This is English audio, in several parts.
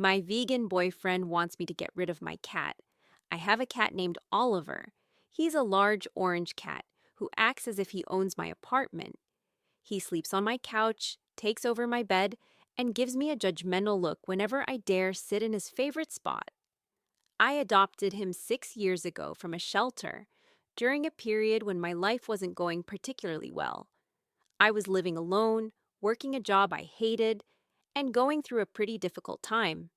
My vegan boyfriend wants me to get rid of my cat. I have a cat named Oliver. He's a large orange cat who acts as if he owns my apartment. He sleeps on my couch, takes over my bed, and gives me a judgmental look whenever I dare sit in his favorite spot. I adopted him 6 years ago from a shelter during a period when my life wasn't going particularly well. I was living alone, working a job I hated, and going through a pretty difficult time.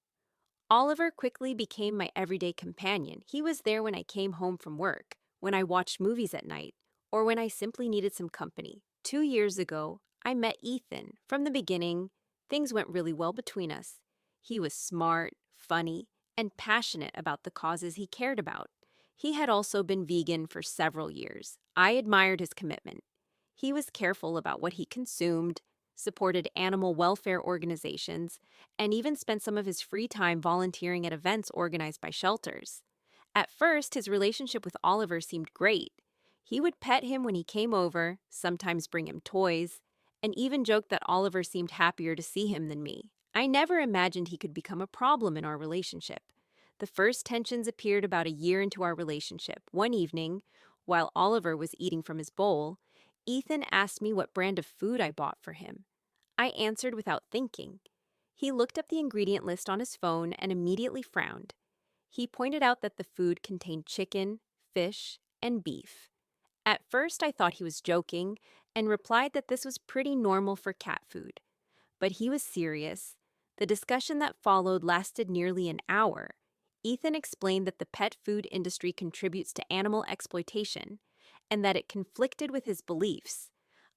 Oliver quickly became my everyday companion. He was there when I came home from work, when I watched movies at night, or when I simply needed some company. 2 years ago, I met Ethan. From the beginning, things went really well between us. He was smart, funny, and passionate about the causes he cared about. He had also been vegan for several years. I admired his commitment. He was careful about what he consumed, supported animal welfare organizations, and even spent some of his free time volunteering at events organized by shelters. At first, his relationship with Oliver seemed great. He would pet him when he came over, sometimes bring him toys, and even joked that Oliver seemed happier to see him than me. I never imagined he could become a problem in our relationship. The first tensions appeared about a year into our relationship. One evening, while Oliver was eating from his bowl, Ethan asked me what brand of food I bought for him. I answered without thinking. He looked up the ingredient list on his phone and immediately frowned. He pointed out that the food contained chicken, fish, and beef. At first, I thought he was joking and replied that this was pretty normal for cat food. But he was serious. The discussion that followed lasted nearly an hour. Ethan explained that the pet food industry contributes to animal exploitation and that it conflicted with his beliefs.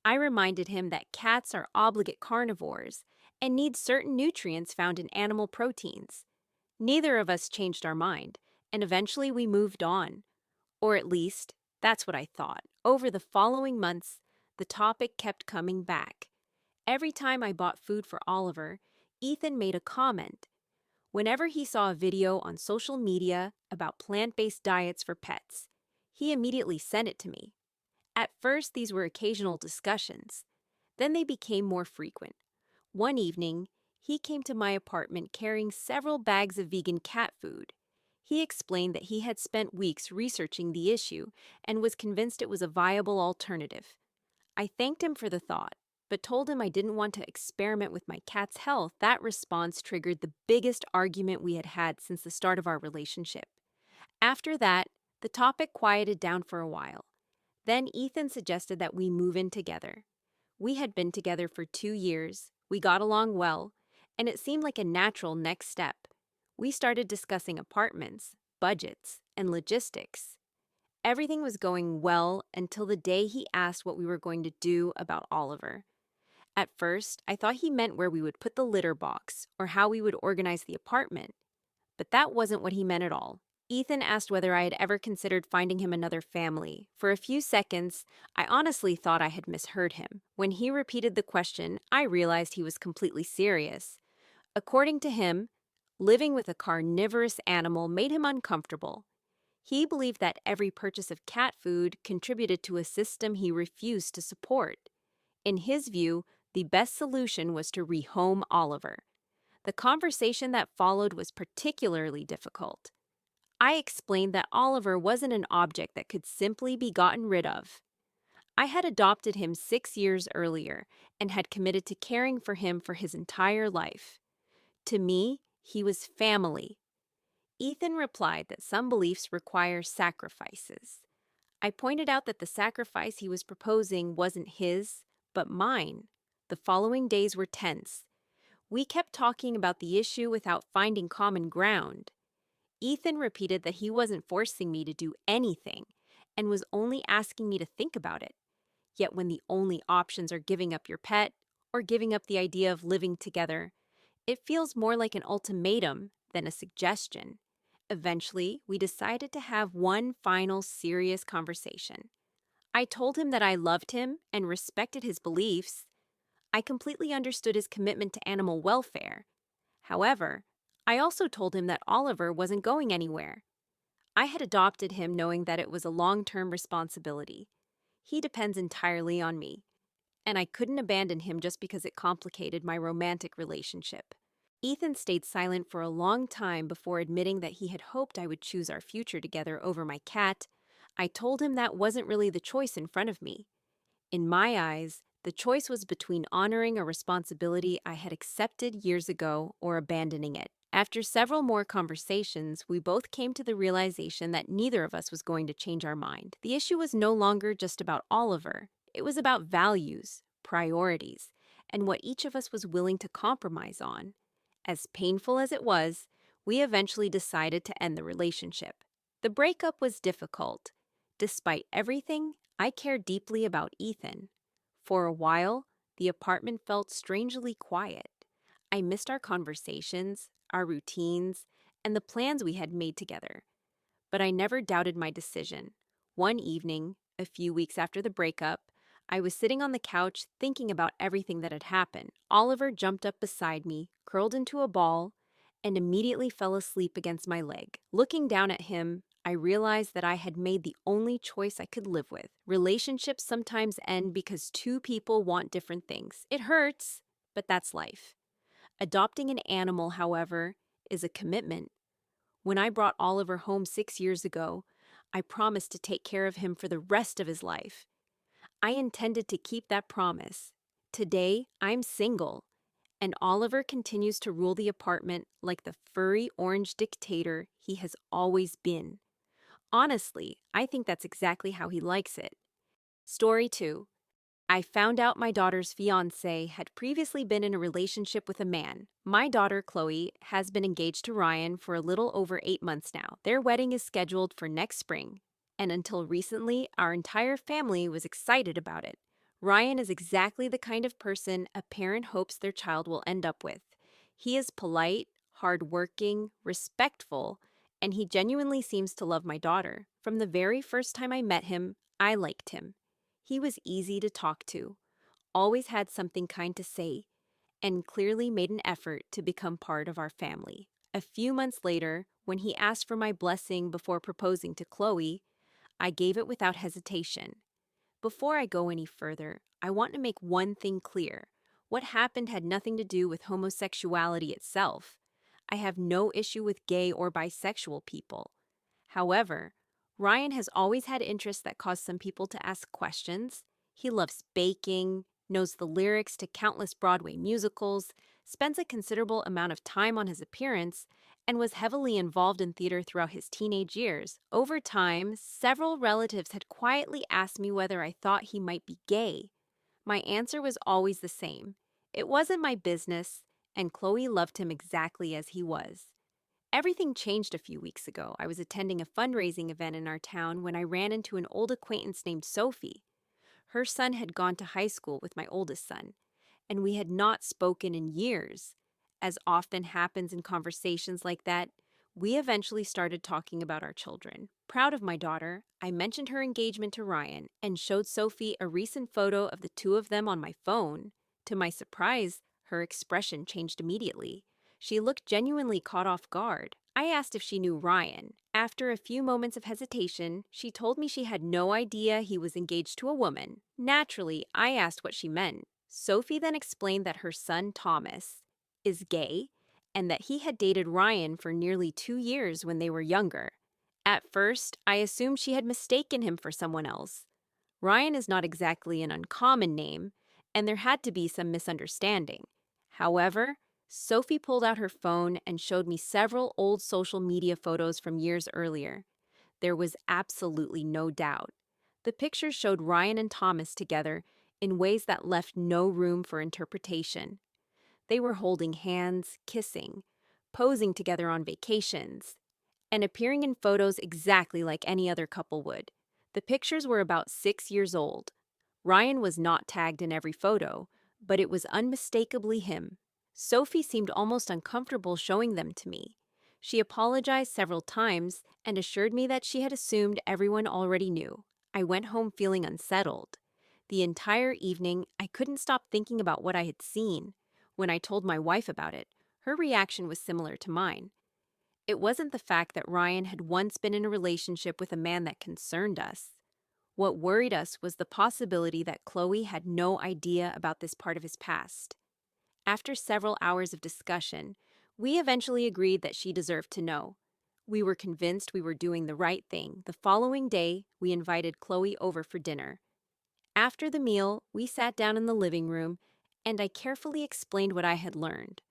I reminded him that cats are obligate carnivores and need certain nutrients found in animal proteins. Neither of us changed our mind, and eventually we moved on. Or at least, that's what I thought. Over the following months, the topic kept coming back. Every time I bought food for Oliver, Ethan made a comment. Whenever he saw a video on social media about plant-based diets for pets, he immediately sent it to me. At first, these were occasional discussions. Then they became more frequent. One evening, he came to my apartment carrying several bags of vegan cat food. He explained that he had spent weeks researching the issue and was convinced it was a viable alternative. I thanked him for the thought, but told him I didn't want to experiment with my cat's health. That response triggered the biggest argument we had had since the start of our relationship. After that, the topic quieted down for a while. Then Ethan suggested that we move in together. We had been together for 2 years, we got along well, and it seemed like a natural next step. We started discussing apartments, budgets, and logistics. Everything was going well until the day he asked what we were going to do about Oliver. At first, I thought he meant where we would put the litter box or how we would organize the apartment. But that wasn't what he meant at all. Ethan asked whether I had ever considered finding him another family. For a few seconds, I honestly thought I had misheard him. When he repeated the question, I realized he was completely serious. According to him, living with a carnivorous animal made him uncomfortable. He believed that every purchase of cat food contributed to a system he refused to support. In his view, the best solution was to rehome Oliver. The conversation that followed was particularly difficult. I explained that Oliver wasn't an object that could simply be gotten rid of. I had adopted him 6 years earlier and had committed to caring for him for his entire life. To me, he was family. Ethan replied that some beliefs require sacrifices. I pointed out that the sacrifice he was proposing wasn't his, but mine. The following days were tense. We kept talking about the issue without finding common ground. Ethan repeated that he wasn't forcing me to do anything and was only asking me to think about it. Yet when the only options are giving up your pet or giving up the idea of living together, it feels more like an ultimatum than a suggestion. Eventually, we decided to have one final serious conversation. I told him that I loved him and respected his beliefs. I completely understood his commitment to animal welfare. However, I also told him that Oliver wasn't going anywhere. I had adopted him knowing that it was a long-term responsibility. He depends entirely on me, and I couldn't abandon him just because it complicated my romantic relationship. Ethan stayed silent for a long time before admitting that he had hoped I would choose our future together over my cat. I told him that wasn't really the choice in front of me. In my eyes, the choice was between honoring a responsibility I had accepted years ago or abandoning it. After several more conversations, we both came to the realization that neither of us was going to change our mind. The issue was no longer just about Oliver, it was about values, priorities, and what each of us was willing to compromise on. As painful as it was, we eventually decided to end the relationship. The breakup was difficult. Despite everything, I cared deeply about Ethan. For a while, the apartment felt strangely quiet. I missed our conversations, our routines, and the plans we had made together. But I never doubted my decision. One evening, a few weeks after the breakup, I was sitting on the couch thinking about everything that had happened. Oliver jumped up beside me, curled into a ball, and immediately fell asleep against my leg. Looking down at him, I realized that I had made the only choice I could live with. Relationships sometimes end because two people want different things. It hurts, but that's life. Adopting an animal, however, is a commitment. When I brought Oliver home 6 years ago, I promised to take care of him for the rest of his life. I intended to keep that promise. Today, I'm single, and Oliver continues to rule the apartment like the furry orange dictator he has always been. Honestly, I think that's exactly how he likes it. Story 2. I found out my daughter's fiance had previously been in a relationship with a man. My daughter, Chloe, has been engaged to Ryan for a little over 8 months now. Their wedding is scheduled for next spring, and until recently, our entire family was excited about it. Ryan is exactly the kind of person a parent hopes their child will end up with. He is polite, hardworking, respectful, and he genuinely seems to love my daughter. From the very first time I met him, I liked him. He was easy to talk to, always had something kind to say, and clearly made an effort to become part of our family. A few months later, when he asked for my blessing before proposing to Chloe, I gave it without hesitation. Before I go any further, I want to make one thing clear. What happened had nothing to do with homosexuality itself. I have no issue with gay or bisexual people. However, Ryan has always had interests that cause some people to ask questions. He loves baking, knows the lyrics to countless Broadway musicals, spends a considerable amount of time on his appearance, and was heavily involved in theater throughout his teenage years. Over time, several relatives had quietly asked me whether I thought he might be gay. My answer was always the same. It wasn't my business, and Chloe loved him exactly as he was. Everything changed a few weeks ago. I was attending a fundraising event in our town when I ran into an old acquaintance named Sophie. Her son had gone to high school with my oldest son, and we had not spoken in years. As often happens in conversations like that, we eventually started talking about our children. Proud of my daughter, I mentioned her engagement to Ryan and showed Sophie a recent photo of the two of them on my phone. To my surprise, her expression changed immediately. She looked genuinely caught off guard. I asked if she knew Ryan. After a few moments of hesitation, she told me she had no idea he was engaged to a woman. Naturally, I asked what she meant. Sophie then explained that her son, Thomas, is gay and that he had dated Ryan for nearly 2 years when they were younger. At first, I assumed she had mistaken him for someone else. Ryan is not exactly an uncommon name, and there had to be some misunderstanding. However, Sophie pulled out her phone and showed me several old social media photos from years earlier. There was absolutely no doubt. The pictures showed Ryan and Thomas together in ways that left no room for interpretation. They were holding hands, kissing, posing together on vacations, and appearing in photos exactly like any other couple would. The pictures were about 6 years old. Ryan was not tagged in every photo, but it was unmistakably him. Sophie seemed almost uncomfortable showing them to me. She apologized several times and assured me that she had assumed everyone already knew. I went home feeling unsettled. The entire evening, I couldn't stop thinking about what I had seen. When I told my wife about it, her reaction was similar to mine. It wasn't the fact that Ryan had once been in a relationship with a man that concerned us. What worried us was the possibility that Chloe had no idea about this part of his past. After several hours of discussion, We eventually agreed that she deserved to know. We were convinced we were doing the right thing. The following day, we invited Chloe over for dinner. After the meal, we sat down in the living room and I carefully explained what I had learned.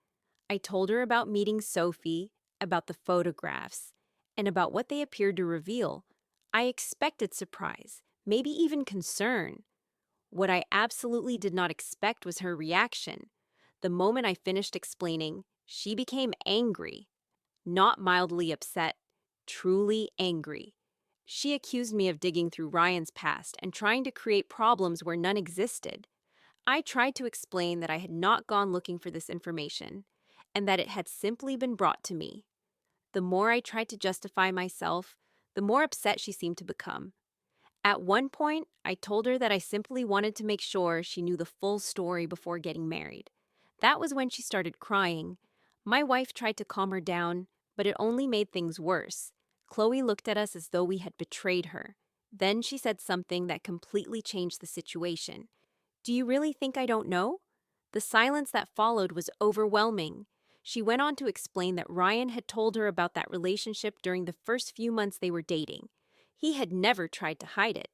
I told her about meeting Sophie, about the photographs, and about what they appeared to reveal. I expected surprise, maybe even concern. What I absolutely did not expect was her reaction. The moment I finished explaining, she became angry. Not mildly upset, truly angry. She accused me of digging through Ryan's past and trying to create problems where none existed. I tried to explain that I had not gone looking for this information and that it had simply been brought to me. The more I tried to justify myself, the more upset she seemed to become. At one point, I told her that I simply wanted to make sure she knew the full story before getting married. That was when she started crying. My wife tried to calm her down, but it only made things worse. Chloe looked at us as though we had betrayed her. Then she said something that completely changed the situation. Do you really think I don't know? The silence that followed was overwhelming. She went on to explain that Ryan had told her about that relationship during the first few months they were dating. He had never tried to hide it.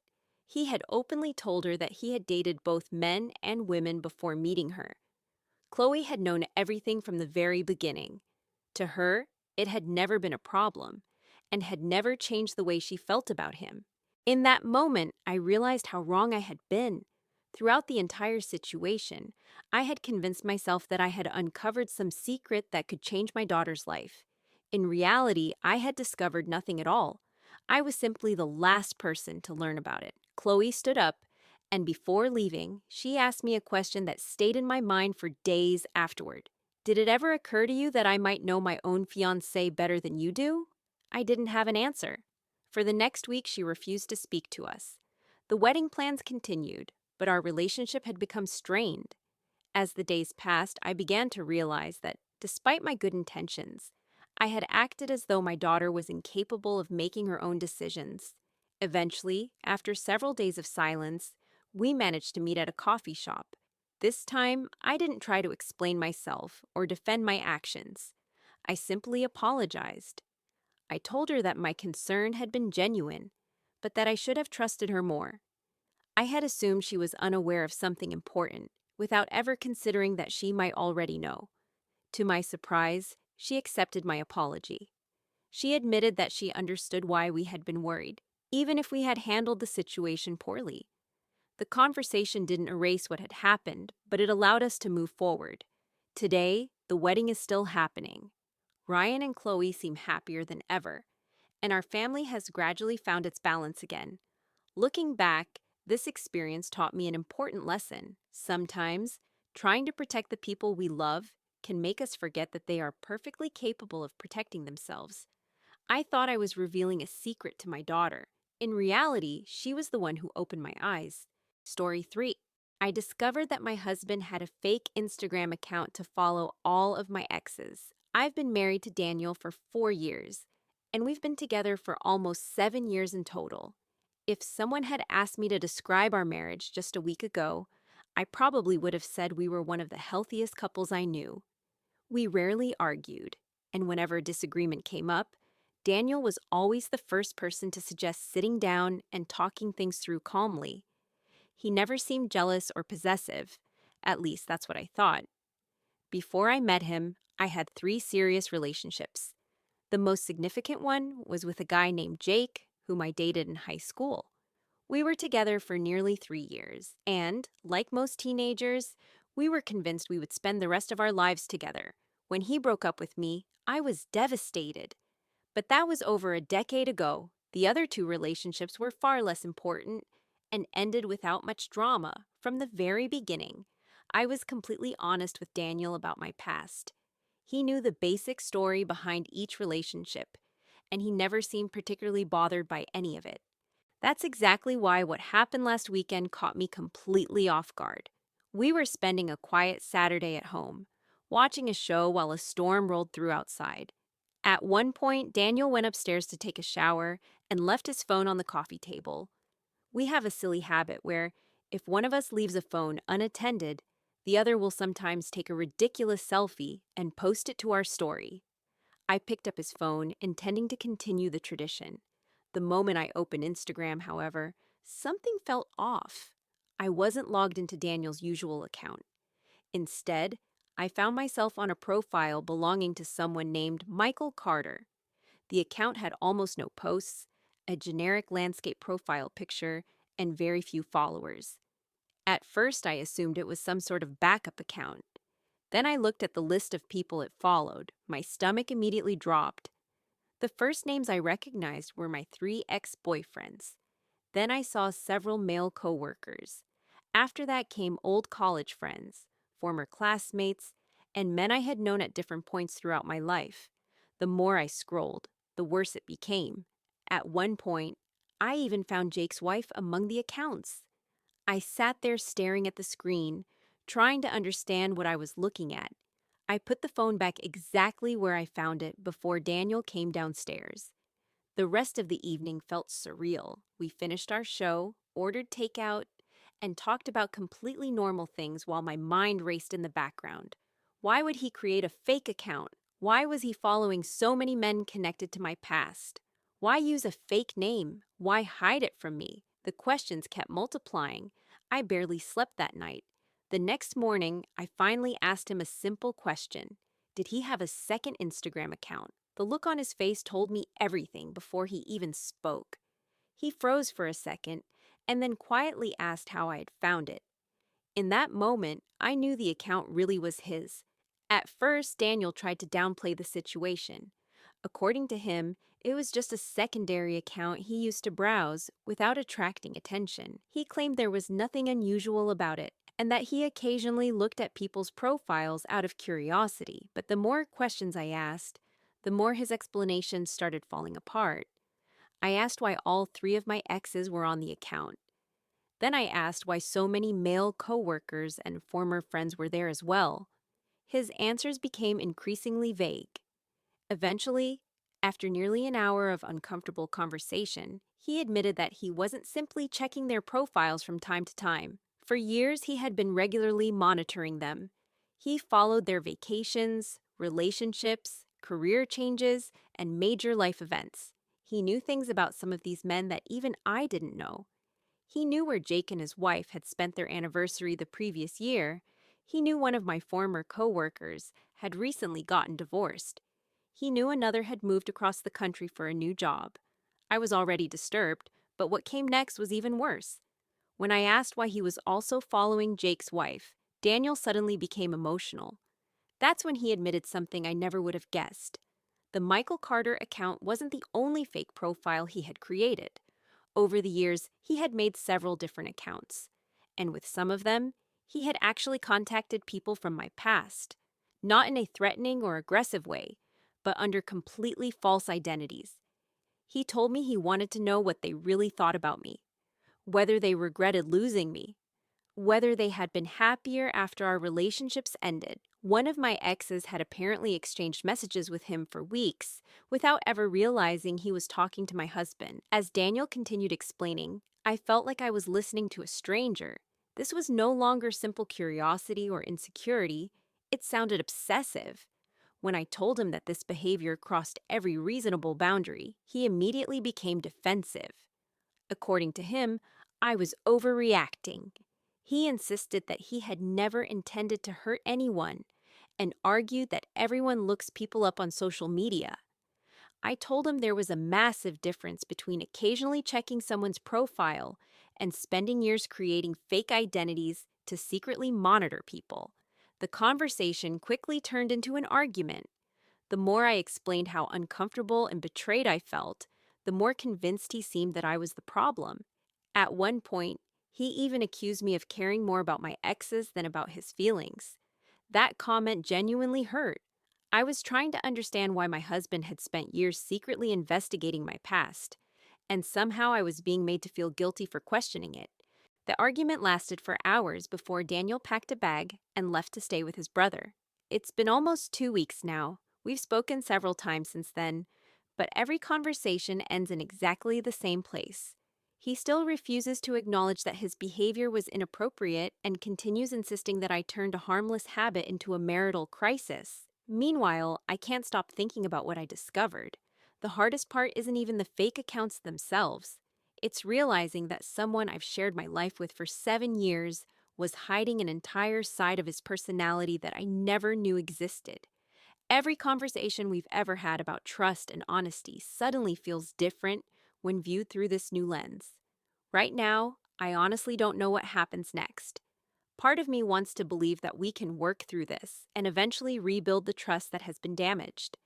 He had openly told her that he had dated both men and women before meeting her. Chloe had known everything from the very beginning. To her, it had never been a problem and had never changed the way she felt about him. In that moment, I realized how wrong I had been. Throughout the entire situation, I had convinced myself that I had uncovered some secret that could change my daughter's life. In reality, I had discovered nothing at all. I was simply the last person to learn about it. Chloe stood up, and before leaving, she asked me a question that stayed in my mind for days afterward. Did it ever occur to you that I might know my own fiancé better than you do? I didn't have an answer. For the next week, she refused to speak to us. The wedding plans continued, but our relationship had become strained. As the days passed, I began to realize that, despite my good intentions, I had acted as though my daughter was incapable of making her own decisions. Eventually, after several days of silence, we managed to meet at a coffee shop. This time, I didn't try to explain myself or defend my actions. I simply apologized. I told her that my concern had been genuine, but that I should have trusted her more. I had assumed she was unaware of something important, without ever considering that she might already know. To my surprise, she accepted my apology. She admitted that she understood why we had been worried, even if we had handled the situation poorly. The conversation didn't erase what had happened, but it allowed us to move forward. Today, the wedding is still happening. Ryan and Chloe seem happier than ever, and our family has gradually found its balance again. Looking back, this experience taught me an important lesson. Sometimes, trying to protect the people we love can make us forget that they are perfectly capable of protecting themselves. I thought I was revealing a secret to my daughter. In reality, she was the one who opened my eyes. Story 3. I discovered that my husband had a fake Instagram account to follow all of my exes. I've been married to Daniel for 4 years, and we've been together for almost 7 years in total. If someone had asked me to describe our marriage just a week ago, I probably would have said we were one of the healthiest couples I knew. We rarely argued, and whenever a disagreement came up, Daniel was always the first person to suggest sitting down and talking things through calmly. He never seemed jealous or possessive. At least that's what I thought. Before I met him, I had 3 serious relationships. The most significant one was with a guy named Jake, whom I dated in high school. We were together for nearly 3 years, and, like most teenagers, we were convinced we would spend the rest of our lives together. When he broke up with me, I was devastated. But that was over a decade ago. The other 2 relationships were far less important and ended without much drama from the very beginning. I was completely honest with Daniel about my past. He knew the basic story behind each relationship, and he never seemed particularly bothered by any of it. That's exactly why what happened last weekend caught me completely off guard. We were spending a quiet Saturday at home, watching a show while a storm rolled through outside. At one point, Daniel went upstairs to take a shower and left his phone on the coffee table. We have a silly habit where, if one of us leaves a phone unattended, The other will sometimes take a ridiculous selfie and post it to our story. I picked up his phone, intending to continue the tradition. The moment I opened Instagram, however, something felt off. I wasn't logged into Daniel's usual account. Instead, I found myself on a profile belonging to someone named Michael Carter. The account had almost no posts, a generic landscape profile picture, and very few followers. At first, I assumed it was some sort of backup account. Then I looked at the list of people it followed. My stomach immediately dropped. The first names I recognized were my 3 ex-boyfriends. Then I saw several male coworkers. After that came old college friends, former classmates, and men I had known at different points throughout my life. The more I scrolled, the worse it became. At one point, I even found Jake's wife among the accounts. I sat there staring at the screen, trying to understand what I was looking at. I put the phone back exactly where I found it before Daniel came downstairs. The rest of the evening felt surreal. We finished our show, ordered takeout, and talked about completely normal things while my mind raced in the background. Why would he create a fake account? Why was he following so many men connected to my past? Why use a fake name? Why hide it from me? The questions kept multiplying. I barely slept that night. The next morning, I finally asked him a simple question. Did he have a second Instagram account? The look on his face told me everything before he even spoke. He froze for a second and then quietly asked how I had found it. In that moment, I knew the account really was his. At first, Daniel tried to downplay the situation. According to him, it was just a secondary account he used to browse without attracting attention. He claimed there was nothing unusual about it and that he occasionally looked at people's profiles out of curiosity. But the more questions I asked, the more his explanations started falling apart. I asked why all 3 of my exes were on the account. Then I asked why so many male coworkers and former friends were there as well. His answers became increasingly vague. Eventually, after nearly an hour of uncomfortable conversation, he admitted that he wasn't simply checking their profiles from time to time. For years, he had been regularly monitoring them. He followed their vacations, relationships, career changes, and major life events. He knew things about some of these men that even I didn't know. He knew where Jake and his wife had spent their anniversary the previous year. He knew one of my former coworkers had recently gotten divorced. He knew another had moved across the country for a new job. I was already disturbed, but what came next was even worse. When I asked why he was also following Jake's wife, Daniel suddenly became emotional. That's when he admitted something I never would have guessed. The Michael Carter account wasn't the only fake profile he had created. Over the years, he had made several different accounts. And with some of them, he had actually contacted people from my past. Not in a threatening or aggressive way, but under completely false identities. He told me he wanted to know what they really thought about me, whether they regretted losing me, whether they had been happier after our relationships ended. One of my exes had apparently exchanged messages with him for weeks without ever realizing he was talking to my husband. As Daniel continued explaining, I felt like I was listening to a stranger. This was no longer simple curiosity or insecurity. It sounded obsessive. When I told him that this behavior crossed every reasonable boundary, he immediately became defensive. According to him, I was overreacting. He insisted that he had never intended to hurt anyone and argued that everyone looks people up on social media. I told him there was a massive difference between occasionally checking someone's profile and spending years creating fake identities to secretly monitor people. The conversation quickly turned into an argument. The more I explained how uncomfortable and betrayed I felt, the more convinced he seemed that I was the problem. At one point, he even accused me of caring more about my exes than about his feelings. That comment genuinely hurt. I was trying to understand why my husband had spent years secretly investigating my past, and somehow I was being made to feel guilty for questioning it. The argument lasted for hours before Daniel packed a bag and left to stay with his brother. It's been almost 2 weeks now. We've spoken several times since then, but every conversation ends in exactly the same place. He still refuses to acknowledge that his behavior was inappropriate and continues insisting that I turned a harmless habit into a marital crisis. Meanwhile, I can't stop thinking about what I discovered. The hardest part isn't even the fake accounts themselves. It's realizing that someone I've shared my life with for 7 years was hiding an entire side of his personality that I never knew existed. Every conversation we've ever had about trust and honesty suddenly feels different when viewed through this new lens. Right now, I honestly don't know what happens next. Part of me wants to believe that we can work through this and eventually rebuild the trust that has been damaged.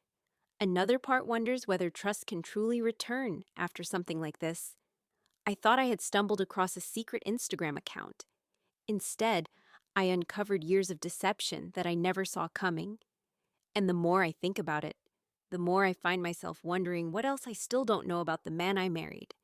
Another part wonders whether trust can truly return after something like this. I thought I had stumbled across a secret Instagram account. Instead, I uncovered years of deception that I never saw coming. And the more I think about it, the more I find myself wondering what else I still don't know about the man I married.